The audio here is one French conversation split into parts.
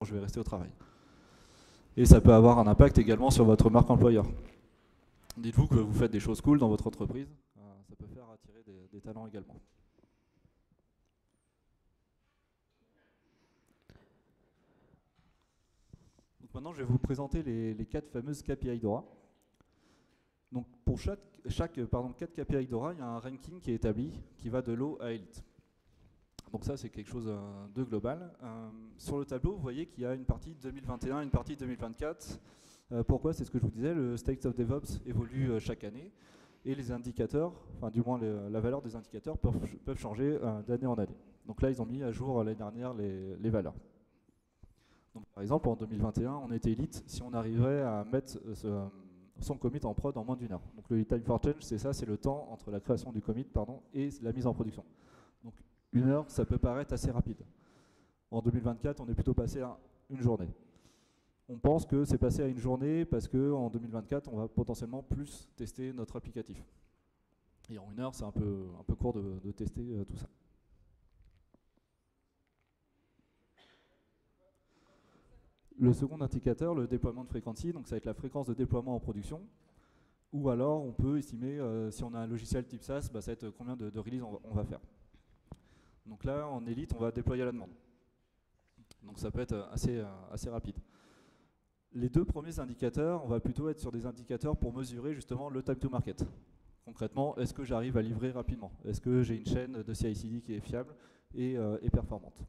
je vais rester au travail. Et ça peut avoir un impact également sur votre marque employeur. Dites-vous que vous faites des choses cool dans votre entreprise, ça peut faire attirer des talents également. Donc maintenant, je vais vous présenter les 4 fameuses KPI DORA. Donc pour chaque 4 KPI DORA, il y a un ranking qui est établi qui va de low à elite. Donc ça, c'est quelque chose de global. Sur le tableau, vous voyez qu'il y a une partie 2021 et une partie 2024. Pourquoi? C'est ce que je vous disais, le State of DevOps évolue chaque année et les indicateurs, enfin du moins la valeur des indicateurs peuvent changer d'année en année. Donc là, ils ont mis à jour l'année dernière les valeurs. Donc, par exemple, en 2021, on était élite si on arrivait à mettre son commit en prod en moins d'1 heure. Donc le time for change, c'est ça, c'est le temps entre la création du commit et la mise en production. Donc 1 heure, ça peut paraître assez rapide. En 2024, on est plutôt passé à une journée. On pense que c'est passé à une journée parce qu'en 2024, on va potentiellement plus tester notre applicatif. Et en 1 heure, c'est un peu court de tester tout ça. Le second indicateur, le déploiement de frequency, donc ça va être la fréquence de déploiement en production. Ou alors, on peut estimer, si on a un logiciel type SaaS, ça va être combien de releases on va faire. Donc là, en élite, on va déployer à la demande. Donc ça peut être assez rapide. Les 2 premiers indicateurs, on va plutôt être sur des indicateurs pour mesurer justement le time to market. Concrètement, est-ce que j'arrive à livrer rapidement? Est-ce que j'ai une chaîne de CI/CD qui est fiable et performante?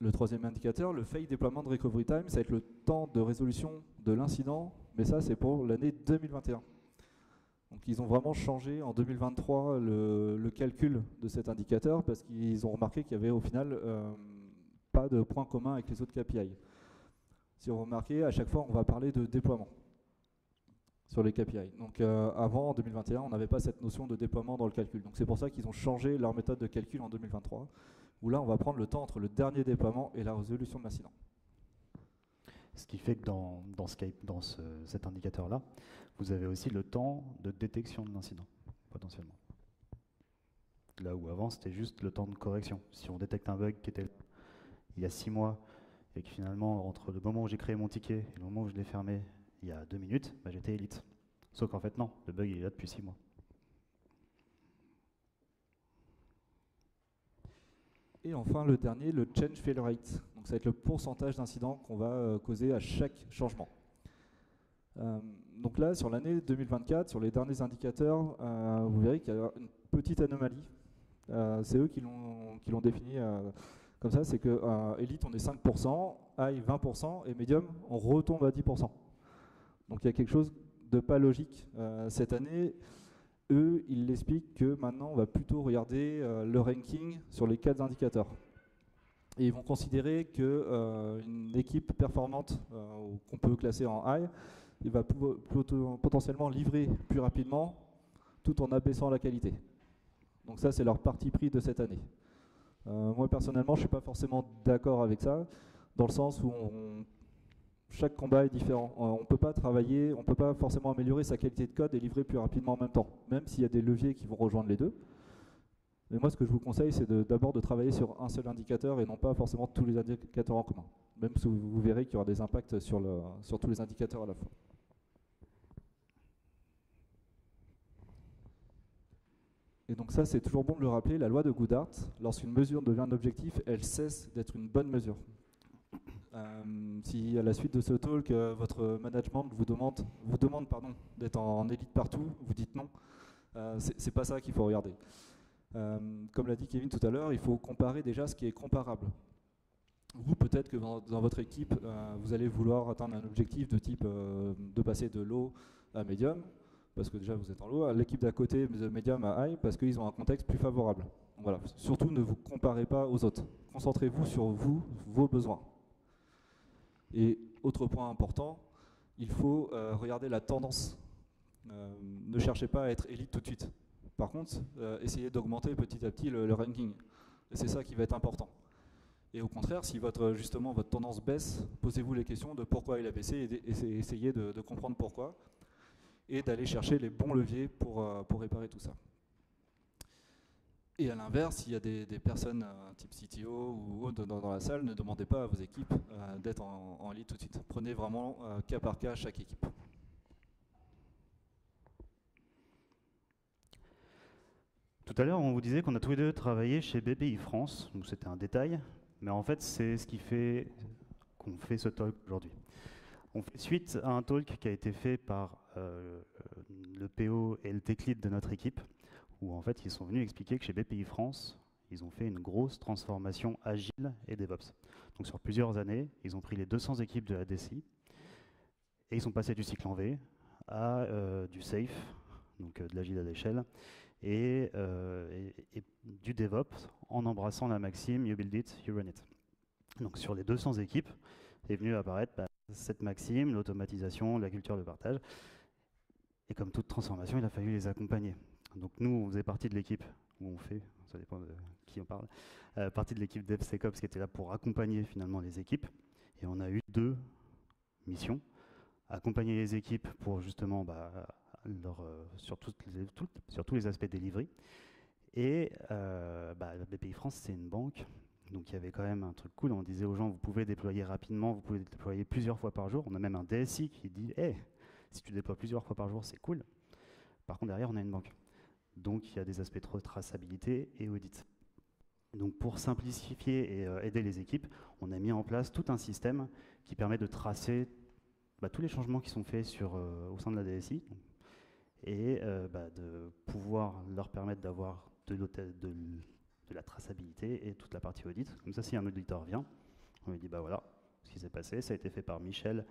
Le troisième indicateur, le Fail Deployment Recovery Time, ça va être le temps de résolution de l'incident, mais ça c'est pour l'année 2021. Donc ils ont vraiment changé en 2023 le calcul de cet indicateur parce qu'ils ont remarqué qu'il y avait au final pas de point commun avec les autres KPI. Si vous remarquez, à chaque fois on va parler de déploiement sur les KPI. Donc avant, en 2021, on n'avait pas cette notion de déploiement dans le calcul. Donc c'est pour ça qu'ils ont changé leur méthode de calcul en 2023, où là on va prendre le temps entre le dernier déploiement et la résolution de l'incident. Ce qui fait que cet indicateur-là, vous avez aussi le temps de détection de l'incident, potentiellement. Là où avant, c'était juste le temps de correction. Si on détecte un bug qui était il y a 6 mois, et que finalement, entre le moment où j'ai créé mon ticket et le moment où je l'ai fermé, il y a 2 minutes, j'étais élite. Sauf qu'en fait, non, le bug il est là depuis 6 mois. Et enfin, le dernier, le change fail rate. Donc ça va être le pourcentage d'incidents qu'on va causer à chaque changement. Donc là, sur l'année 2024, sur les derniers indicateurs, vous verrez qu'il y a une petite anomalie. C'est eux qui l'ont défini comme ça, c'est que Elite, on est 5%, High 20%, et Medium, on retombe à 10%. Donc il y a quelque chose de pas logique. Cette année, eux, ils l'expliquent que maintenant, on va plutôt regarder le ranking sur les 4 indicateurs. Et ils vont considérer qu'une équipe performante, qu'on peut classer en high, il va potentiellement livrer plus rapidement tout en abaissant la qualité. Donc ça, c'est leur parti pris de cette année. Moi, personnellement, je ne suis pas forcément d'accord avec ça, dans le sens où chaque combat est différent. On ne peut pas travailler, on ne peut pas forcément améliorer sa qualité de code et livrer plus rapidement en même temps, même s'il y a des leviers qui vont rejoindre les deux. Mais moi, ce que je vous conseille, c'est d'abord de travailler sur un seul indicateur et non pas forcément tous les indicateurs en commun. Même si vous verrez qu'il y aura des impacts sur tous les indicateurs à la fois. Et donc ça, c'est toujours bon de le rappeler, la loi de Goodhart, lorsqu'une mesure devient un objectif, elle cesse d'être une bonne mesure. Si à la suite de ce talk, votre management vous demande d'être en élite partout, vous dites non, c'est pas ça qu'il faut regarder. Comme l'a dit Kevin tout à l'heure, il faut comparer déjà ce qui est comparable. Vous, peut-être que dans votre équipe, vous allez vouloir atteindre un objectif de type de passer de low à medium, parce que déjà vous êtes en low, l'équipe d'à côté de medium à high, parce qu'ils ont un contexte plus favorable. Donc voilà. Surtout, ne vous comparez pas aux autres. Concentrez-vous sur vous, vos besoins. Et autre point important, il faut regarder la tendance. Ne cherchez pas à être élite tout de suite. Par contre, essayez d'augmenter petit à petit le ranking. Et c'est ça qui va être important. Et au contraire, si justement votre tendance baisse, posez-vous les questions de pourquoi il a baissé et essayez de comprendre pourquoi et d'aller chercher les bons leviers pour réparer tout ça. Et à l'inverse, s'il y a des personnes type CTO ou autres dans la salle, ne demandez pas à vos équipes d'être en lead tout de suite. Prenez vraiment cas par cas chaque équipe. Tout à l'heure, on vous disait qu'on a tous les deux travaillé chez BPI France, donc c'était un détail, mais en fait, c'est ce qui fait qu'on fait ce talk aujourd'hui. On fait suite à un talk qui a été fait par le PO et le tech lead de notre équipe, où en fait, ils sont venus expliquer que chez BPI France, ils ont fait une grosse transformation agile et DevOps. Donc sur plusieurs années, ils ont pris les 200 équipes de la DSI et ils sont passés du cycle en V à du safe, donc de l'agile à l'échelle, et du DevOps en embrassant la maxime You build it, you run it. Donc sur les 200 équipes, est venu apparaître cette maxime, l'automatisation, la culture de partage. Et comme toute transformation, il a fallu les accompagner. Donc nous, on faisait partie de l'équipe, où on fait, ça dépend de qui on parle, partie de l'équipe DevSecOps qui était là pour accompagner finalement les équipes. Et on a eu 2 missions. Accompagner les équipes pour justement sur tous les aspects delivery. Et BPI France, c'est une banque, donc il y avait quand même un truc cool. On disait aux gens, vous pouvez déployer rapidement, vous pouvez déployer plusieurs fois par jour. On a même un DSI qui dit, hey, si tu déploies plusieurs fois par jour, c'est cool. Par contre, derrière, on a une banque. Donc il y a des aspects de traçabilité et audit. Donc pour simplifier et aider les équipes, on a mis en place tout un système qui permet de tracer tous les changements qui sont faits au sein de la DSI et de pouvoir leur permettre d'avoir de la traçabilité et toute la partie audit. Comme ça, si un auditeur vient, on lui dit voilà ce qui s'est passé, ça a été fait par Michel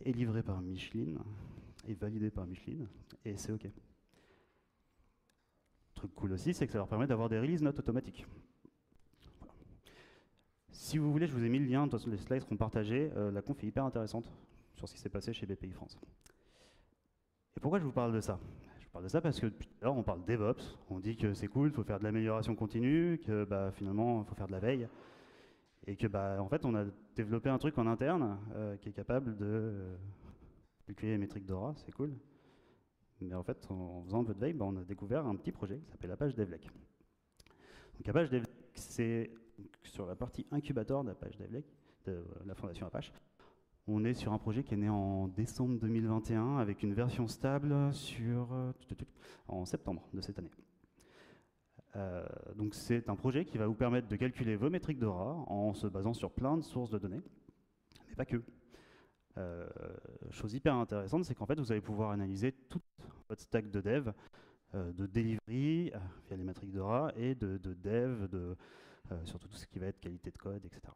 et livré par Micheline et validé par Micheline et c'est OK. Truc cool aussi, c'est que ça leur permet d'avoir des release notes automatiques. Voilà. Si vous voulez, je vous ai mis le lien, les slides seront partagés. La conf est hyper intéressante sur ce qui s'est passé chez BPI France. Et pourquoi je vous parle de ça? Je vous parle de ça parce que depuis tout à l'heure, on parle DevOps. On dit que c'est cool, il faut faire de l'amélioration continue, que finalement, il faut faire de la veille. Et que en fait, on a développé un truc en interne qui est capable de calculer les métriques d'Aura, c'est cool. Mais en fait, en faisant un peu de veille, on a découvert un petit projet qui s'appelle Apache Devlec. Donc Apache Devlec, c'est sur la partie incubateur d'Apache Devlec, de la fondation Apache. On est sur un projet qui est né en décembre 2021 avec une version stable en septembre de cette année. Donc c'est un projet qui va vous permettre de calculer vos métriques d'Aura en se basant sur plein de sources de données, mais pas que. Chose hyper intéressante, c'est qu'en fait vous allez pouvoir analyser toute votre stack de dev, de delivery via les métriques d'Aura et de dev, surtout tout ce qui va être qualité de code, etc.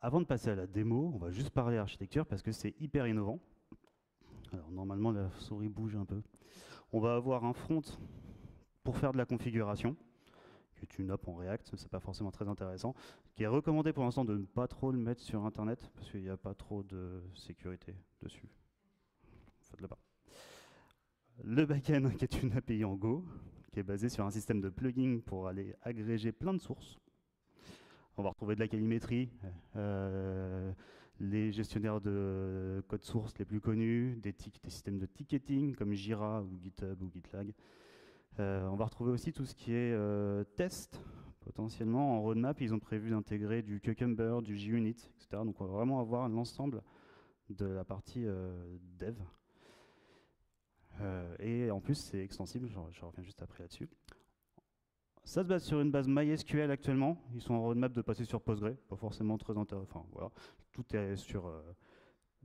Avant de passer à la démo, on va juste parler architecture parce que c'est hyper innovant. Alors normalement la souris bouge un peu. On va avoir un front pour faire de la configuration, qui est une app en React, c'est pas forcément très intéressant, qui est recommandé pour l'instant de ne pas trop le mettre sur internet parce qu'il n'y a pas trop de sécurité dessus. Faites-le pas. Le backend qui est une API en Go, qui est basée sur un système de plugins pour aller agréger plein de sources. On va retrouver de la callimétrie, les gestionnaires de code source les plus connus, des systèmes de ticketing comme Jira ou GitHub ou GitLab. On va retrouver aussi tout ce qui est test, potentiellement. En roadmap, ils ont prévu d'intégrer du Cucumber, du JUnit, etc. Donc on va vraiment avoir l'ensemble de la partie dev. Et en plus, c'est extensible, je reviens juste après là-dessus. Ça se base sur une base MySQL actuellement. Ils sont en roadmap de passer sur Postgre, pas forcément très intéressant. Enfin, voilà. Tout est sur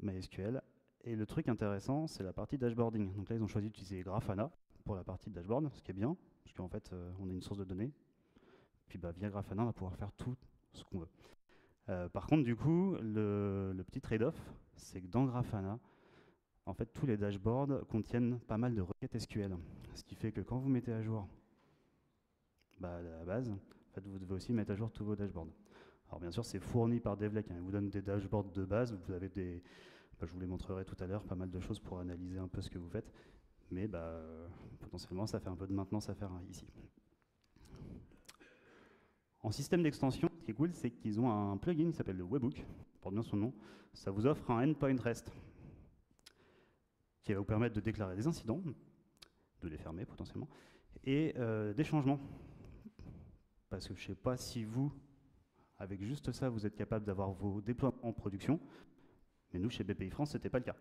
MySQL. Et le truc intéressant, c'est la partie dashboarding. Donc là, ils ont choisi d'utiliser Grafana pour la partie dashboard, ce qui est bien, parce qu'en fait, on a une source de données. Puis via Grafana, on va pouvoir faire tout ce qu'on veut. Par contre, du coup, le petit trade-off, c'est que dans Grafana, en fait, tous les dashboards contiennent pas mal de requêtes SQL. Ce qui fait que quand vous mettez à jour la base, en fait, vous devez aussi mettre à jour tous vos dashboards. Alors bien sûr, c'est fourni par Devlec, il vous donne des dashboards de base, vous avez des, je vous les montrerai tout à l'heure, pas mal de choses pour analyser un peu ce que vous faites, mais potentiellement, ça fait un peu de maintenance à faire ici. En système d'extension, ce qui est cool, c'est qu'ils ont un plugin qui s'appelle le Webhook, porte bien son nom, ça vous offre un endpoint REST, qui va vous permettre de déclarer des incidents, de les fermer potentiellement, et des changements. Parce que je ne sais pas si vous, avec juste ça, vous êtes capable d'avoir vos déploiements en production, mais nous, chez BPI France, ce n'était pas le cas.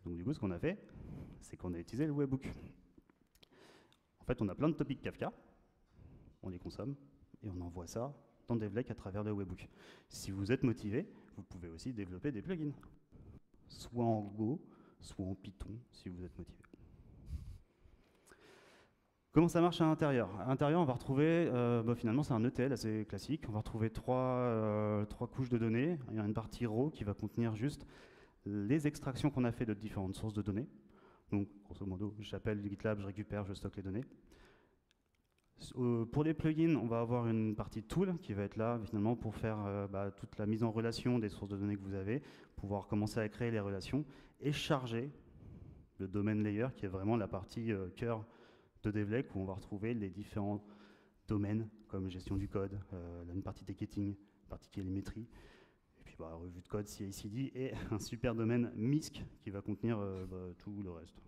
Donc du coup, ce qu'on a fait, c'est qu'on a utilisé le webhook. En fait, on a plein de topics Kafka, on les consomme, et on envoie ça dans Devlake à travers le webhook. Si vous êtes motivé, vous pouvez aussi développer des plugins, soit en Go, soit en Python, si vous êtes motivé. Comment ça marche à l'intérieur? À l'intérieur, on va retrouver, finalement, c'est un ETL assez classique. On va retrouver trois couches de données. Il y a une partie raw qui va contenir juste les extractions qu'on a fait de différentes sources de données. Donc, grosso modo, j'appelle GitLab, je récupère, je stocke les données. Pour les plugins, on va avoir une partie tool qui va être là finalement pour faire toute la mise en relation des sources de données que vous avez, pouvoir commencer à créer les relations et charger le domain layer qui est vraiment la partie cœur de Devlake où on va retrouver les différents domaines comme gestion du code, une partie ticketing, une partie télémétrie, et puis revue de code CI/CD et un super domaine MISC qui va contenir tout le reste.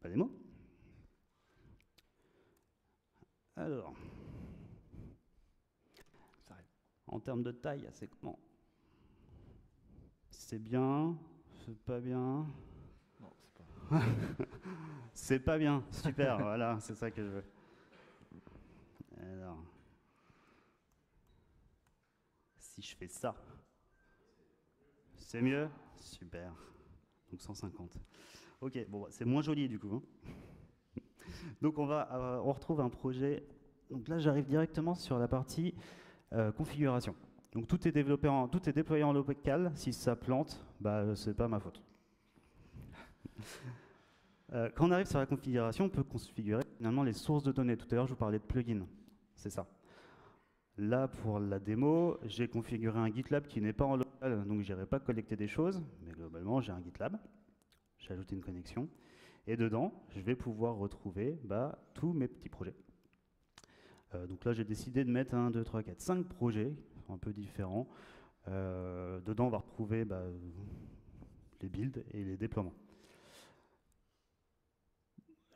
Pas des mots? Alors, en termes de taille, c'est comment? C'est bien, c'est pas bien. Non, c'est pas. C'est pas bien, super, voilà, c'est ça que je veux. Alors, si je fais ça, c'est mieux? Super. Donc 150. Ok, bon, c'est moins joli du coup. Hein. Donc on retrouve un projet. Donc là, j'arrive directement sur la partie configuration. Donc tout est déployé en local. Si ça plante, c'est pas ma faute. Quand on arrive sur la configuration, on peut configurer finalement les sources de données. Tout à l'heure, je vous parlais de plugins. C'est ça. Là, pour la démo, j'ai configuré un GitLab qui n'est pas en local, donc je n'irai pas collecter des choses, mais globalement, j'ai un GitLab. J'ai ajouté une connexion. Et dedans, je vais pouvoir retrouver tous mes petits projets. Donc là, j'ai décidé de mettre 1, 2, 3, 4, 5 projets un peu différents. Dedans, on va retrouver les builds et les déploiements.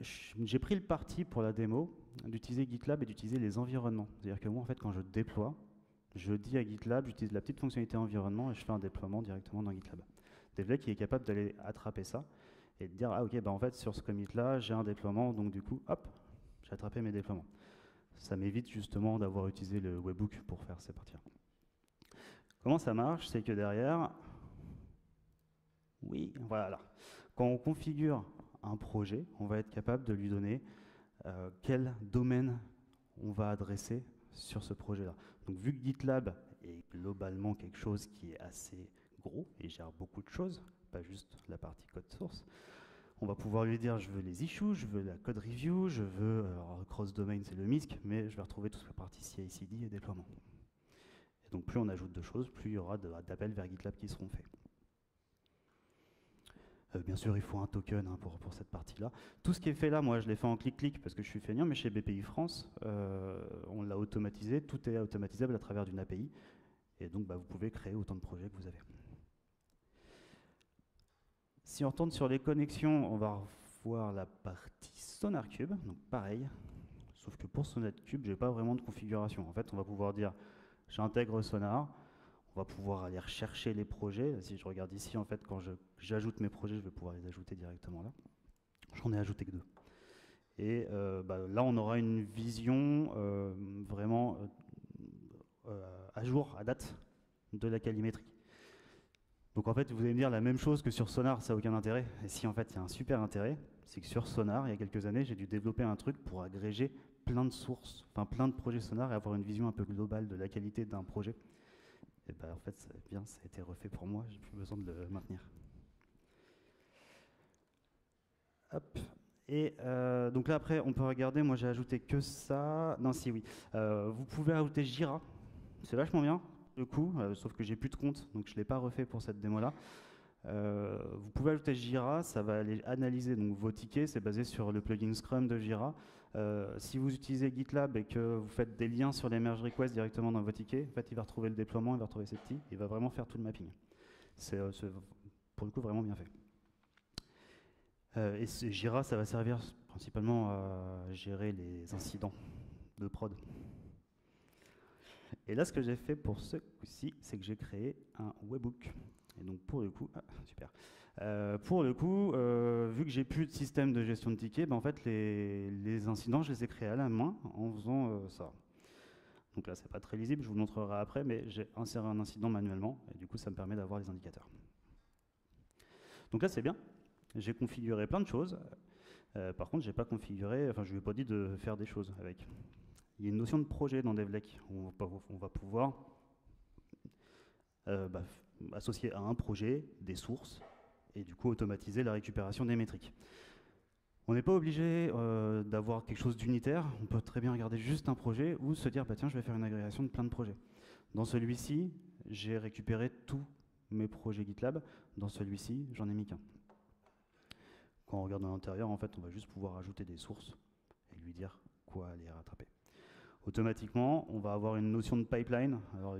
J'ai pris le parti pour la démo d'utiliser GitLab et d'utiliser les environnements. C'est-à-dire que moi, en fait, quand je déploie, je dis à GitLab, j'utilise la petite fonctionnalité environnement et je fais un déploiement directement dans GitLab. Devlake qui est capable d'aller attraper ça et de dire, ah ok, en fait, sur ce commit-là, j'ai un déploiement, donc du coup, hop, j'ai attrapé mes déploiements. Ça m'évite justement d'avoir utilisé le webhook pour faire ces parties-là. Comment ça marche? C'est que derrière, oui, voilà. Quand on configure un projet, on va être capable de lui donner quel domaine on va adresser sur ce projet-là. Donc vu que GitLab est globalement quelque chose qui est assez gros et gère beaucoup de choses, pas juste la partie code source, on va pouvoir lui dire je veux les issues, je veux la code review, je veux, cross-domain c'est le MISC, mais je vais retrouver toute la partie CI/CD et déploiement. Et donc plus on ajoute de choses, plus il y aura d'appels vers GitLab qui seront faits. Bien sûr, il faut un token pour cette partie-là. Tout ce qui est fait là, moi, je l'ai fait en clic-clic parce que je suis feignant, mais chez BPI France, on l'a automatisé. Tout est automatisable à travers d'une API. Et donc, vous pouvez créer autant de projets que vous avez. Si on retourne sur les connexions, on va voir la partie SonarQube. Donc, pareil, sauf que pour SonarQube, je n'ai pas vraiment de configuration. En fait, on va pouvoir dire, j'intègre Sonar. On va pouvoir aller rechercher les projets. Si je regarde ici, en fait, quand j'ajoute mes projets, je vais pouvoir les ajouter directement là. J'en ai ajouté que 2. Et là, on aura une vision vraiment à jour, à date, de la calimétrie. Donc en fait, vous allez me dire la même chose que sur Sonar, ça n'a aucun intérêt. Et si en fait, il y a un super intérêt, c'est que sur Sonar, il y a quelques années, j'ai dû développer un truc pour agréger plein de sources, enfin plein de projets Sonar et avoir une vision un peu globale de la qualité d'un projet. Et en fait, ça a été refait pour moi, j'ai plus besoin de le maintenir. Hop. Et donc là, après, on peut regarder, moi j'ai ajouté que ça. Non, si, oui. Vous pouvez ajouter Jira, c'est vachement bien, du coup, sauf que j'ai plus de compte, donc je ne l'ai pas refait pour cette démo-là. Vous pouvez ajouter Jira, ça va aller analyser donc, vos tickets, c'est basé sur le plugin Scrum de Jira. Si vous utilisez GitLab et que vous faites des liens sur les merge requests directement dans vos tickets, en fait, il va retrouver le déploiement, il va retrouver ces petits, il va vraiment faire tout le mapping. C'est pour le coup vraiment bien fait. Et Jira, ça va servir principalement à gérer les incidents de prod. Et là, ce que j'ai fait pour ce coup-ci, c'est que j'ai créé un webhook. Et donc pour le coup, super. Pour le coup, vu que j'ai plus de système de gestion de tickets, en fait les incidents, je les ai créés à la main en faisant ça. Donc là, c'est pas très lisible, je vous le montrerai après, mais j'ai inséré un incident manuellement, et du coup, ça me permet d'avoir les indicateurs. Donc là, c'est bien. J'ai configuré plein de choses. Par contre, j'ai pas configuré, enfin, je lui ai pas dit de faire des choses avec. Il y a une notion de projet dans Devlec où on va pouvoir associer à un projet des sources et du coup automatiser la récupération des métriques. On n'est pas obligé d'avoir quelque chose d'unitaire, on peut très bien regarder juste un projet ou se dire bah tiens je vais faire une agrégation de plein de projets. Dans celui-ci, j'ai récupéré tous mes projets GitLab, dans celui-ci, j'en ai mis qu'un. Quand on regarde à l'intérieur, en fait, on va juste pouvoir ajouter des sources et lui dire quoi aller rattraper. Automatiquement, on va avoir une notion de pipeline. Alors,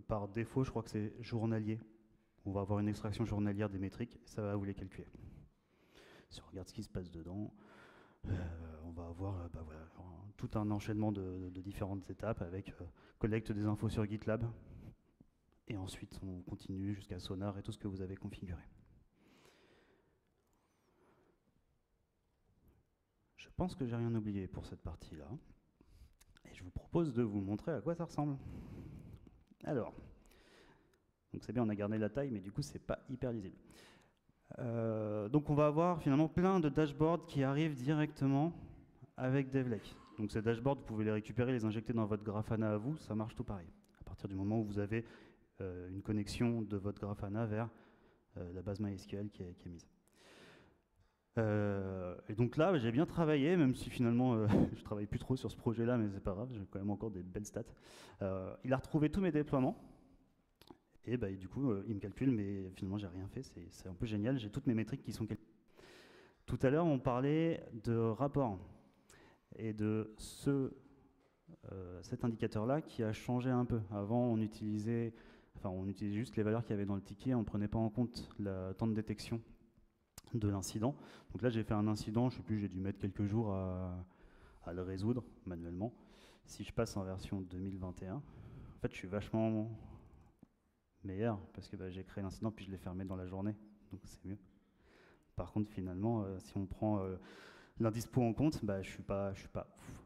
par défaut, je crois que c'est journalier. On va avoir une extraction journalière des métriques et ça va vous les calculer. Si on regarde ce qui se passe dedans, on va avoir voilà, tout un enchaînement de différentes étapes avec collecte des infos sur GitLab. Et ensuite, on continue jusqu'à Sonar et tout ce que vous avez configuré. Je pense que j'ai rien oublié pour cette partie-là. Et je vous propose de vous montrer à quoi ça ressemble. Alors, donc c'est bien, on a gardé la taille, mais du coup, c'est pas hyper lisible. Donc on va avoir finalement plein de dashboards qui arrivent directement avec Devlec. Donc ces dashboards, vous pouvez les récupérer, les injecter dans votre Grafana à vous, ça marche tout pareil. À partir du moment où vous avez une connexion de votre Grafana vers la base MySQL qui est mise. Et donc là, j'ai bien travaillé, même si finalement je travaille plus trop sur ce projet-là, mais c'est pas grave, j'ai quand même encore des belles stats. Il a retrouvé tous mes déploiements. Et du coup, il me calcule, mais finalement, j'ai rien fait. C'est un peu génial. J'ai toutes mes métriques qui sont calculées. Tout à l'heure, on parlait de rapport et de cet indicateur-là qui a changé un peu. Avant, on utilisait juste les valeurs qu'il y avait dans le ticket. On ne prenait pas en compte le temps de détection de l'incident. Donc là, j'ai fait un incident. Je ne sais plus, j'ai dû mettre quelques jours à le résoudre manuellement. Si je passe en version 2021, en fait, je suis vachement meilleur parce que j'ai créé l'incident puis je l'ai fermé dans la journée, donc c'est mieux. Par contre, finalement, si on prend l'indispo en compte, je suis pas ouf.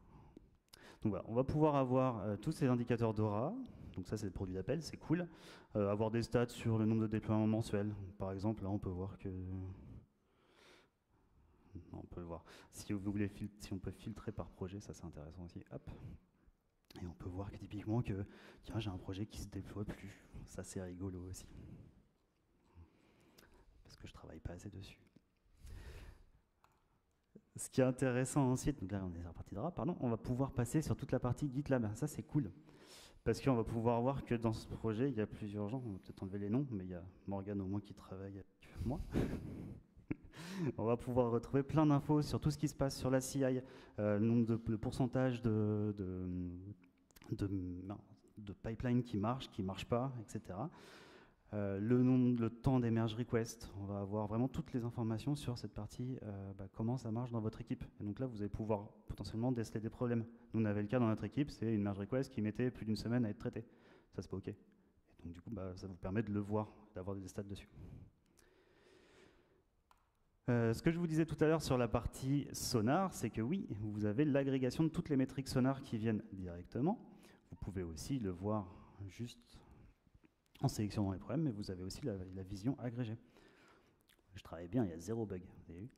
Donc voilà, on va pouvoir avoir tous ces indicateurs d'Aura. Donc ça, c'est le produit d'appel, c'est cool. Avoir des stats sur le nombre de déploiements mensuels. Par exemple, là, on peut voir que... On peut le voir. Si vous voulez, si on peut filtrer par projet, ça c'est intéressant aussi. Hop. Et on peut voir que typiquement que tiens, j'ai un projet qui se déploie plus. Ça c'est rigolo aussi. Parce que je travaille pas assez dessus. Ce qui est intéressant ensuite, donc là on est sur la partie Dra, pardon, on va pouvoir passer sur toute la partie GitLab. Ça c'est cool. Parce qu'on va pouvoir voir que dans ce projet, il y a plusieurs gens, on va peut-être enlever les noms, mais il y a Morgane au moins qui travaille avec moi. On va pouvoir retrouver plein d'infos sur tout ce qui se passe sur la CI, le pourcentage de pipeline qui marche pas, etc. Le temps des merge requests, on va avoir vraiment toutes les informations sur cette partie, comment ça marche dans votre équipe. Et donc là, vous allez pouvoir potentiellement déceler des problèmes. Nous, on avait le cas dans notre équipe, c'est une merge request qui mettait plus d'une semaine à être traitée. Ça, c'est pas OK. Et donc du coup, ça vous permet de le voir, d'avoir des stats dessus. Ce que je vous disais tout à l'heure sur la partie Sonar, c'est que oui, vous avez l'agrégation de toutes les métriques Sonar qui viennent directement. Vous pouvez aussi le voir juste en sélectionnant les problèmes, mais vous avez aussi la vision agrégée. Je travaille bien, il y a 0 bug. Vous avez vu ?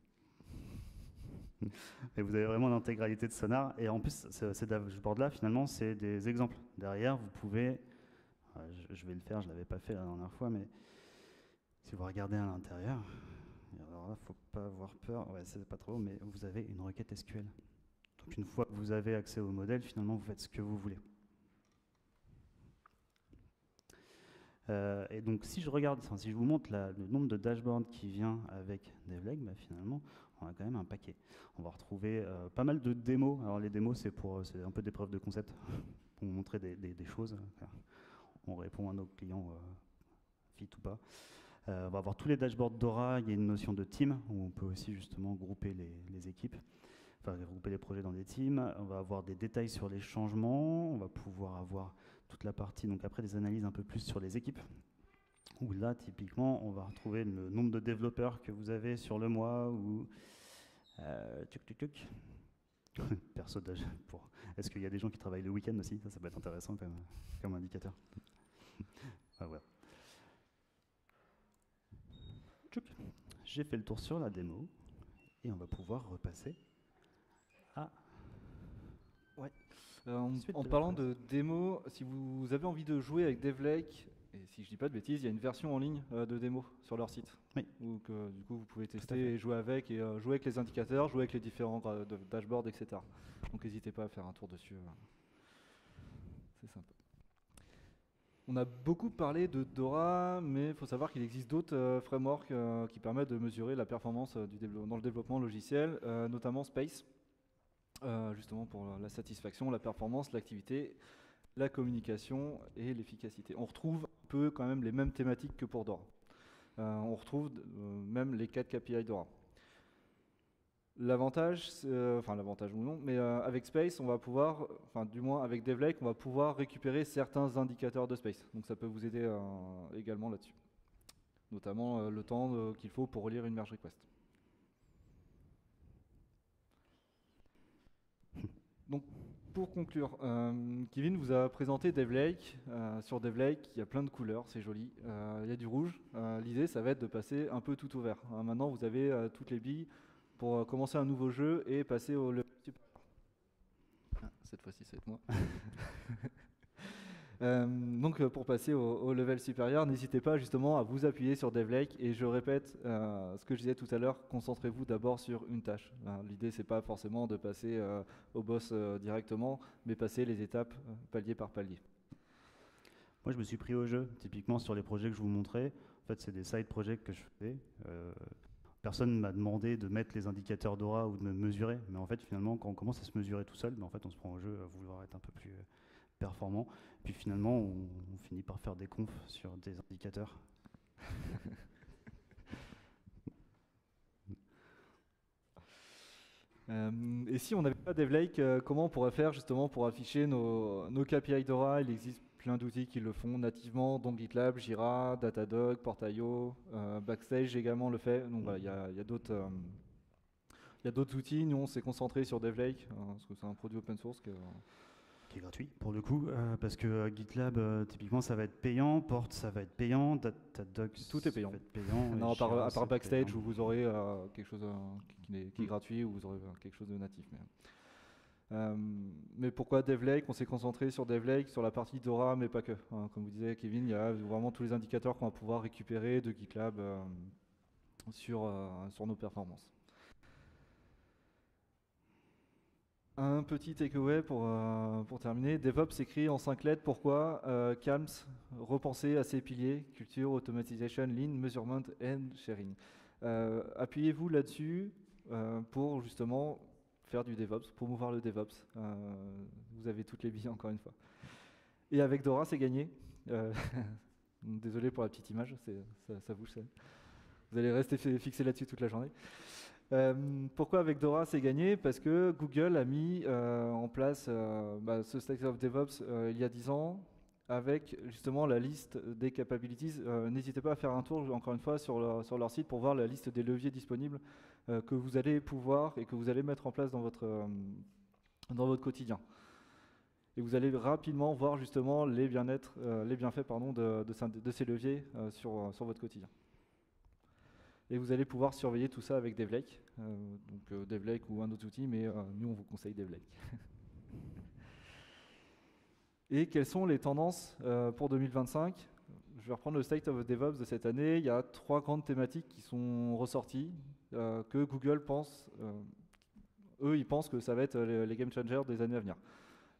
Et vous avez vraiment l'intégralité de Sonar. Et en plus, ces dashboards-là, finalement, c'est des exemples. Derrière, vous pouvez... Je vais le faire, je ne l'avais pas fait la dernière fois, mais si vous regardez à l'intérieur... Alors là, il ne faut pas avoir peur, ouais, c'est pas trop, mais vous avez une requête SQL. Donc une fois que vous avez accès au modèle, finalement, vous faites ce que vous voulez. Et donc si je regarde, si je vous montre le nombre de dashboards qui vient avec Devlec, finalement, on a quand même un paquet. On va retrouver pas mal de démos. Alors les démos, c'est un peu des preuves de concept, pour montrer des choses. On répond à nos clients, fit ou pas. On va avoir tous les dashboards Dora, il y a une notion de team, où on peut aussi justement grouper les équipes, enfin grouper les projets dans des teams. On va avoir des détails sur les changements, on va pouvoir avoir toute la partie, donc après des analyses un peu plus sur les équipes, où là typiquement on va retrouver le nombre de développeurs que vous avez sur le mois, ou perso pour... Est-ce qu'il y a des gens qui travaillent le week-end aussi? Ça peut être intéressant comme indicateur. Ah, voilà. J'ai fait le tour sur la démo et on va pouvoir repasser à... Ouais. En parlant de démo, si vous avez envie de jouer avec DevLake, et si je dis pas de bêtises, il y a une version en ligne de démo sur leur site. Oui. Où du coup vous pouvez tester et jouer avec les indicateurs, jouer avec les différents dashboards, etc. Donc n'hésitez pas à faire un tour dessus. C'est sympa. On a beaucoup parlé de Dora, mais il faut savoir qu'il existe d'autres frameworks qui permettent de mesurer la performance dans le développement logiciel, notamment Space, justement pour la satisfaction, la performance, l'activité, la communication et l'efficacité. On retrouve un peu quand même les mêmes thématiques que pour Dora. On retrouve même les 4 KPI Dora. L'avantage, enfin l'avantage ou non, mais avec Space, on va pouvoir, enfin du moins avec DevLake, on va pouvoir récupérer certains indicateurs de Space. Donc ça peut vous aider également là-dessus. Notamment le temps qu'il faut pour relire une merge request. Donc pour conclure, Kevin vous a présenté DevLake. Sur DevLake, il y a plein de couleurs, c'est joli. Il y a du rouge. L'idée, ça va être de passer un peu tout au vert. Maintenant, vous avez toutes les billes pour commencer un nouveau jeu et passer au level supérieur. Cette fois-ci, ça va être moi. Donc pour passer au level supérieur, n'hésitez pas justement à vous appuyer sur DevLake. Et je répète ce que je disais tout à l'heure, concentrez-vous d'abord sur une tâche. L'idée, c'est pas forcément de passer au boss directement, mais passer les étapes palier par palier. Moi, je me suis pris au jeu, typiquement sur les projets que je vous montrais. En fait, c'est des side projects que je fais. Personne ne m'a demandé de mettre les indicateurs Dora ou de me mesurer, mais en fait, finalement, quand on commence à se mesurer tout seul, en fait, on se prend au jeu à vouloir être un peu plus performant. Puis finalement, on finit par faire des confs sur des indicateurs. Et si on n'avait pas DevLake, comment on pourrait faire justement pour afficher nos KPI Dora? Il existe plein d'outils qui le font nativement, donc GitLab, Jira, Datadog, Port.io, Backstage également le fait. Donc voilà, il y a d'autres outils. Nous, on s'est concentré sur DevLake, parce que c'est un produit open source. Qui est gratuit pour le coup, parce que GitLab, typiquement, ça va être payant, Port, ça va être payant, Datadog, tout est payant. Ça va être payant. Non, à part Backstage, payant. où vous aurez quelque chose qui est gratuit, où vous aurez quelque chose de natif. Mais pourquoi DevLake? On s'est concentré sur DevLake, sur la partie Dora, mais pas que. Comme vous disiez, Kevin, il y a vraiment tous les indicateurs qu'on va pouvoir récupérer de GitLab sur nos performances. Un petit takeaway pour terminer. DevOps s'écrit en 5 lettres. Pourquoi? CALMS, repenser à ses piliers, culture, automatisation, lean, measurement and sharing. Appuyez-vous là-dessus pour justement faire du DevOps, promouvoir le DevOps. Vous avez toutes les billes encore une fois. Et avec Dora, c'est gagné. Désolé pour la petite image, ça bouge. Vous allez rester fixé là-dessus toute la journée. Pourquoi avec Dora c'est gagné? Parce que Google a mis en place ce Stack of DevOps il y a 10 ans avec justement la liste des capabilities. N'hésitez pas à faire un tour encore une fois sur leur site pour voir la liste des leviers disponibles que vous allez pouvoir et que vous allez mettre en place dans votre quotidien. Et vous allez rapidement voir justement les bienfaits de ces leviers sur votre quotidien. Et vous allez pouvoir surveiller tout ça avec DevLake, DevLake ou un autre outil, mais nous on vous conseille DevLake. Et quelles sont les tendances pour 2025? Je vais reprendre le State of DevOps de cette année. Il y a 3 grandes thématiques qui sont ressorties, que Google pense, ils pensent que ça va être les game changers des années à venir.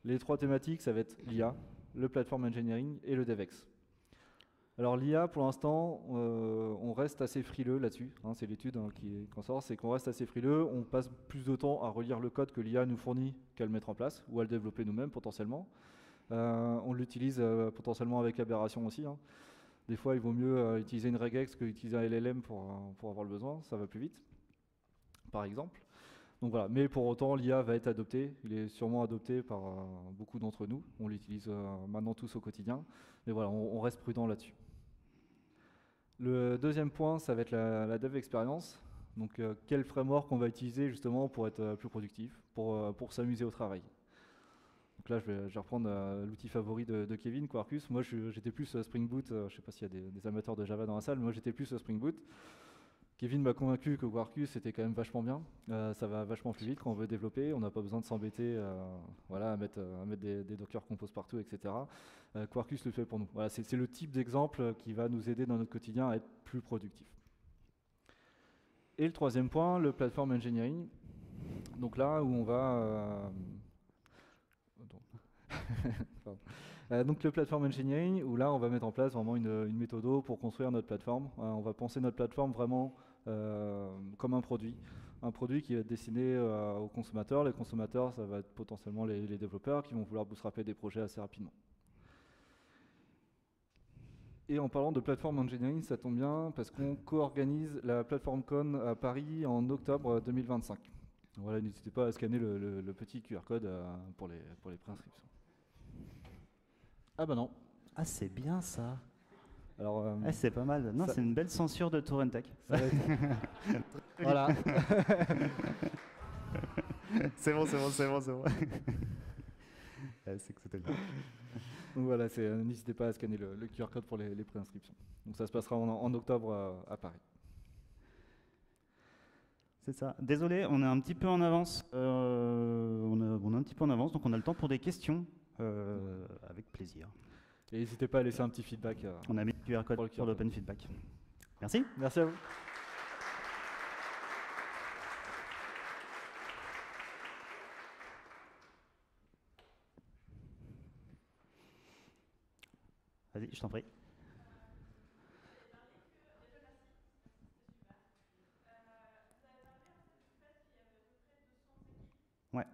Les 3 thématiques, ça va être l'IA, le platform engineering et le DevEx. Alors l'IA, pour l'instant, on reste assez frileux là-dessus. C'est l'étude qui en sort, c'est qu'on reste assez frileux. On passe plus de temps à relire le code que l'IA nous fournit qu'à le mettre en place, ou à le développer nous-mêmes potentiellement. On l'utilise potentiellement avec Aberration aussi. Des fois, il vaut mieux utiliser une regex que utiliser un LLM pour avoir le besoin, ça va plus vite, par exemple. Donc voilà, mais pour autant, l'IA va être adopté. Il est sûrement adopté par beaucoup d'entre nous. On l'utilise maintenant tous au quotidien. Mais voilà, on reste prudent là-dessus. Le deuxième point, ça va être la dev expérience. Donc quel framework on va utiliser justement pour être plus productif, pour s'amuser au travail. Donc là, je vais reprendre l'outil favori de Kevin, Quarkus. Moi, j'étais plus Spring Boot. Je ne sais pas s'il y a des amateurs de Java dans la salle, mais moi, j'étais plus Spring Boot. Kevin m'a convaincu que Quarkus c'était quand même vachement bien. Ça va vachement plus vite quand on veut développer. On n'a pas besoin de s'embêter voilà, à mettre des Docker Compose partout, etc. Quarkus le fait pour nous. Voilà, c'est le type d'exemple qui va nous aider dans notre quotidien à être plus productif. Et le troisième point, le platform engineering. Donc là où on va... donc le platform engineering, où là on va mettre en place vraiment une méthode pour construire notre plateforme. On va penser notre plateforme vraiment comme un produit qui va être destiné aux consommateurs. Les consommateurs, ça va être potentiellement les développeurs qui vont vouloir bootstrapper des projets assez rapidement. Et en parlant de platform engineering, ça tombe bien parce qu'on co-organise la PlatformCon à Paris en octobre 2025. Voilà, n'hésitez pas à scanner le petit QR code pour les préinscriptions. Ah bah non. Ah, c'est bien ça. Alors, c'est pas mal. Non, c'est une belle censure de Torrentech. Voilà. C'est bon. C'est que c'était bien. Donc voilà, n'hésitez pas à scanner le QR code pour les préinscriptions. Donc ça se passera en octobre à Paris. C'est ça. Désolé, on est un petit peu en avance. On est un petit peu en avance, donc on a le temps pour des questions. Avec plaisir. Et n'hésitez pas à laisser un petit feedback. On a mis le QR code pour l'open feedback. Merci. Merci à vous. Vas-y, je t'en prie. Ouais.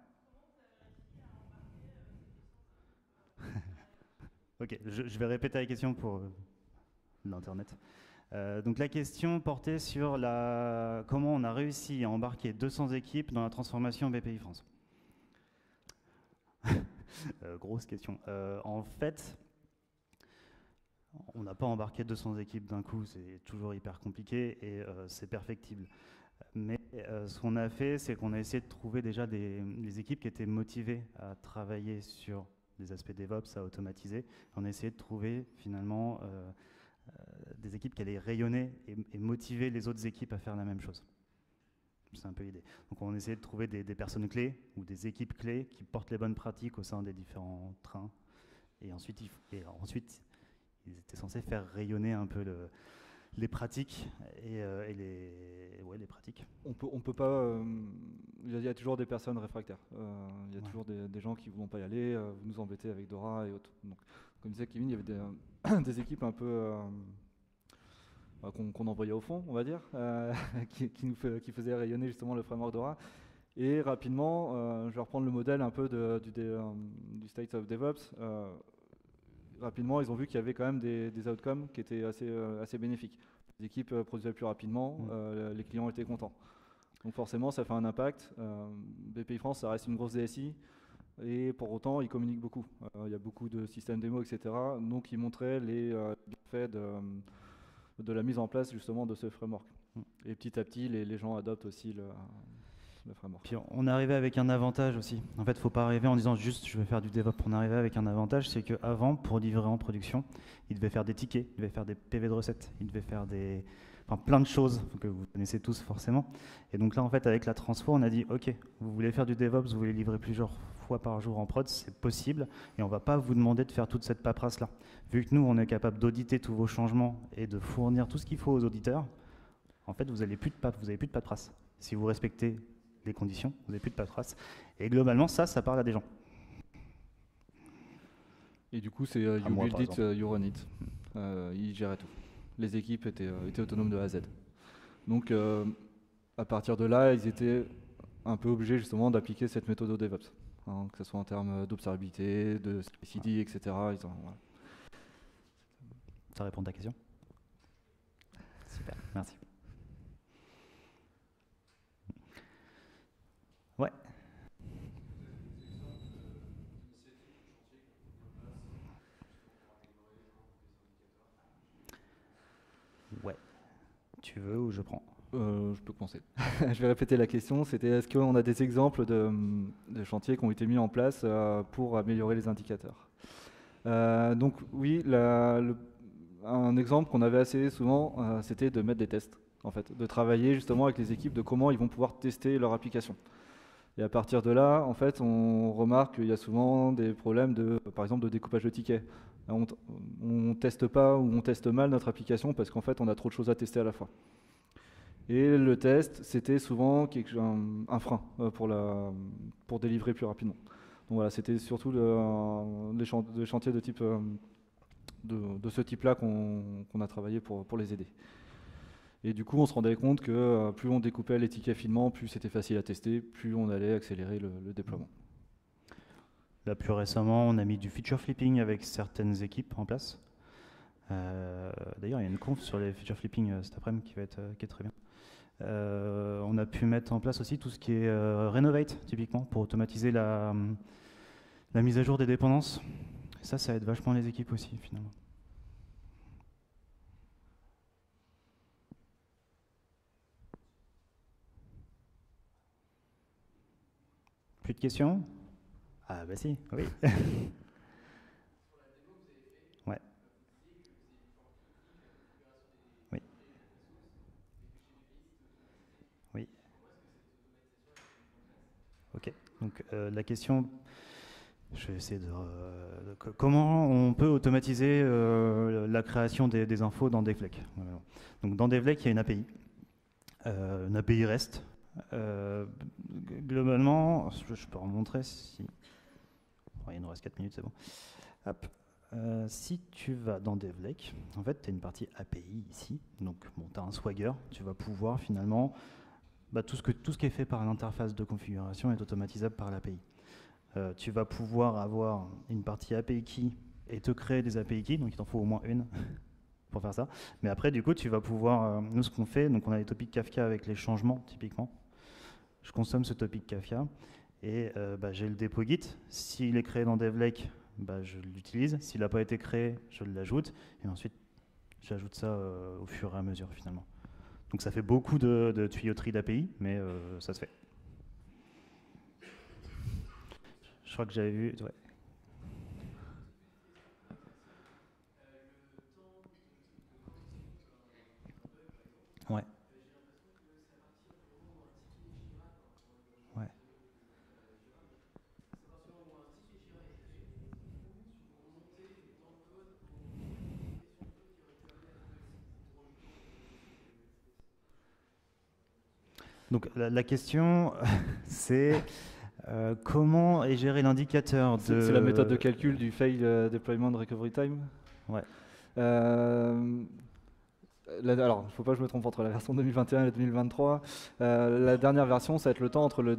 Ok, je vais répéter la question pour l'Internet. Donc la question portait sur comment on a réussi à embarquer 200 équipes dans la transformation BPI France. Grosse question. En fait, on n'a pas embarqué 200 équipes d'un coup, c'est toujours hyper compliqué et c'est perfectible. Mais ce qu'on a fait, c'est qu'on a essayé de trouver déjà des équipes qui étaient motivées à travailler sur des aspects DevOps, à automatiser. On a essayé de trouver finalement des équipes qui allaient rayonner et motiver les autres équipes à faire la même chose. C'est un peu l'idée. Donc on a essayé de trouver des personnes clés ou des équipes clés qui portent les bonnes pratiques au sein des différents trains. Et ensuite, ils étaient censés faire rayonner un peu les pratiques et les pratiques. On peut pas. Il y a toujours des personnes réfractaires. Il y a toujours des gens qui ne vont pas y aller. Vous nous embêtez avec Dora et autres. Donc, comme disait Kevin, il y avait des équipes un peu qu'on envoyait au fond, on va dire, qui faisaient rayonner justement le framework Dora. Et rapidement, je vais reprendre le modèle un peu du State of DevOps. Rapidement, ils ont vu qu'il y avait quand même des outcomes qui étaient assez bénéfiques. Les équipes produisaient plus rapidement, les clients étaient contents. Donc forcément, ça fait un impact. BPI France, ça reste une grosse DSI, et pour autant, ils communiquent beaucoup. Il y a beaucoup de systèmes démo, etc. Donc ils montraient les bienfaits de la mise en place justement de ce framework. Et petit à petit, les gens adoptent aussi le framework. Puis on est arrivé avec un avantage aussi. En fait, il ne faut pas arriver en disant juste je vais faire du DevOps. On est arrivé avec un avantage, c'est qu'avant, pour livrer en production, il devait faire des tickets, il devait faire des PV de recettes, il devait faire plein de choses que vous connaissez tous forcément. Et donc là, en fait, avec la transfo, on a dit ok, vous voulez faire du DevOps, vous voulez livrer plusieurs fois par jour en prod, c'est possible. Et on ne va pas vous demander de faire toute cette paperasse-là. Vu que nous, on est capable d'auditer tous vos changements et de fournir tout ce qu'il faut aux auditeurs, en fait, vous n'avez plus de paperasse. Si vous respectez les conditions, vous n'avez plus de paperasse. Et globalement, ça parle à des gens. Et du coup, c'est you build it, you run it. Ils géraient tout. Les équipes étaient autonomes de A à Z. Donc, à partir de là, ils étaient un peu obligés justement d'appliquer cette méthode au DevOps. Que ce soit en termes d'observabilité, de CI/CD, etc. Voilà. Ça répond à ta question? Super, merci. Ouais. Ouais. Tu veux ou je prends? Je peux commencer. Je vais répéter la question. C'était est-ce qu'on a des exemples de chantiers qui ont été mis en place pour améliorer les indicateurs? Donc oui, un exemple qu'on avait assez souvent, c'était de mettre des tests, en fait, de travailler justement avec les équipes de comment ils vont pouvoir tester leur application. Et à partir de là, en fait, on remarque qu'il y a souvent des problèmes par exemple, de découpage de tickets. On ne teste pas ou on teste mal notre application parce qu'en fait, on a trop de choses à tester à la fois. Et le test, c'était souvent un frein pour délivrer plus rapidement. Donc voilà, c'était surtout des chantiers de type de ce type-là qu'on a travaillé pour les aider. Et du coup, on se rendait compte que plus on découpait les tickets finement, plus c'était facile à tester, plus on allait accélérer le déploiement. Là, plus récemment, on a mis du feature flipping avec certaines équipes en place. D'ailleurs, il y a une conf sur les feature flipping cet après-midi qui est très bien. On a pu mettre en place aussi tout ce qui est Renovate, typiquement, pour automatiser la mise à jour des dépendances. Et ça aide vachement les équipes aussi, finalement. Plus de questions? Ah bah si, oui. Ouais. Oui. Oui. Ok. Donc la question, je vais essayer comment on peut automatiser la création des infos dans Devlec. Donc dans Devlec, il y a une API REST. Globalement, je peux en montrer si... Oh, il nous reste 4 minutes, c'est bon. Hop. Si tu vas dans Devlec, en fait, tu as une partie API ici. Donc, bon, tu as un Swagger. Tu vas pouvoir finalement... tout ce qui est fait par l'interface de configuration est automatisable par l'API. Tu vas pouvoir avoir une partie API Key et te créer des API Key. Donc, il t'en faut au moins une pour faire ça. Mais après, du coup, tu vas pouvoir... nous, ce qu'on fait, donc on a les topics Kafka avec les changements, typiquement. Je consomme ce topic Kafka. Et j'ai le dépôt Git. S'il est créé dans Devlec, je l'utilise. S'il n'a pas été créé, je l'ajoute. Et ensuite, j'ajoute ça au fur et à mesure, finalement. Donc ça fait beaucoup de tuyauterie d'API, mais ça se fait. Je crois que j'avais vu... Ouais. Ouais. Ouais. Donc la question, c'est comment est géré l'indicateur de... C'est la méthode de calcul du Fail Deployment Recovery Time. Ouais. Alors, il ne faut pas que je me trompe entre la version 2021 et 2023. La dernière version, ça va être le temps entre le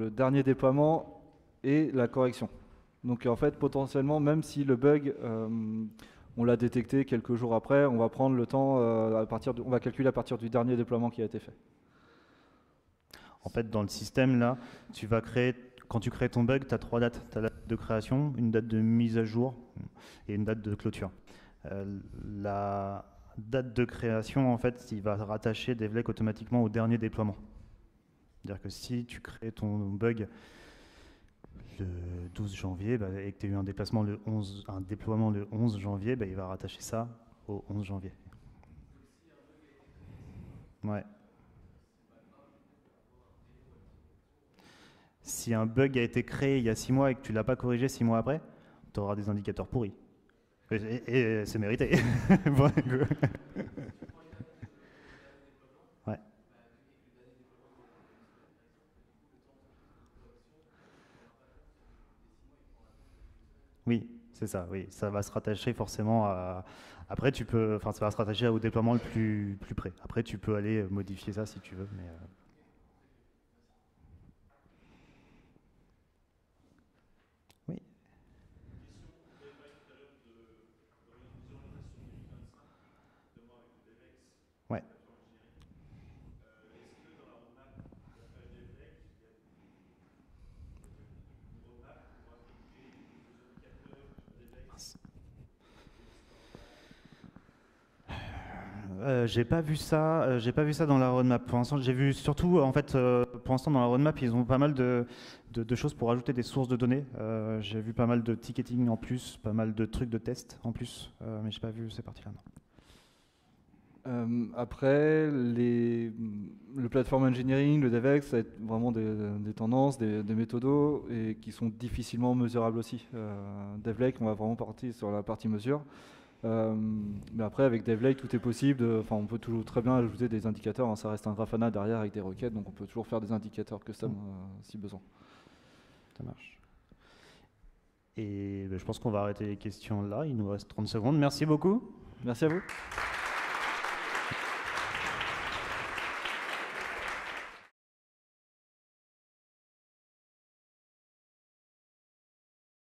dernier déploiement et la correction. Donc en fait, potentiellement, même si le bug, on l'a détecté quelques jours après, on va prendre le temps, on va calculer à partir du dernier déploiement qui a été fait. En fait, dans le système, là, quand tu crées ton bug, tu as 3 dates. Tu as la date de création, une date de mise à jour et une date de clôture. La date de création, en fait, il va rattacher Devlec automatiquement au dernier déploiement. C'est-à-dire que si tu crées ton bug le 12 janvier et que tu as eu un déploiement le 11 janvier, il va rattacher ça au 11 janvier. Ouais. Si un bug a été créé il y a 6 mois et que tu ne l'as pas corrigé 6 mois après, tu auras des indicateurs pourris. Et c'est mérité. Ouais. Oui, c'est ça. Oui, ça va se rattacher forcément à. Après, ça va se rattacher au déploiement le plus près. Après, tu peux aller modifier ça si tu veux, mais. Oui. J'ai pas vu ça. J'ai pas vu ça dans la roadmap. Pour l'instant, j'ai vu surtout, en fait, pour l'instant dans la roadmap, ils ont pas mal de choses pour ajouter des sources de données. J'ai vu pas mal de ticketing en plus, pas mal de trucs de tests en plus, mais j'ai pas vu ces parties-là. Après, le platform engineering, le DevX, ça va être vraiment des tendances, des méthodos et qui sont difficilement mesurables aussi. DevLake, on va vraiment partir sur la partie mesure. Mais après, avec DevLake, tout est possible. On peut toujours très bien ajouter des indicateurs. Hein, ça reste un Grafana derrière avec des requêtes, donc on peut toujours faire des indicateurs custom si besoin. Ça marche. Et je pense qu'on va arrêter les questions là. Il nous reste 30 secondes. Merci beaucoup. Merci à vous.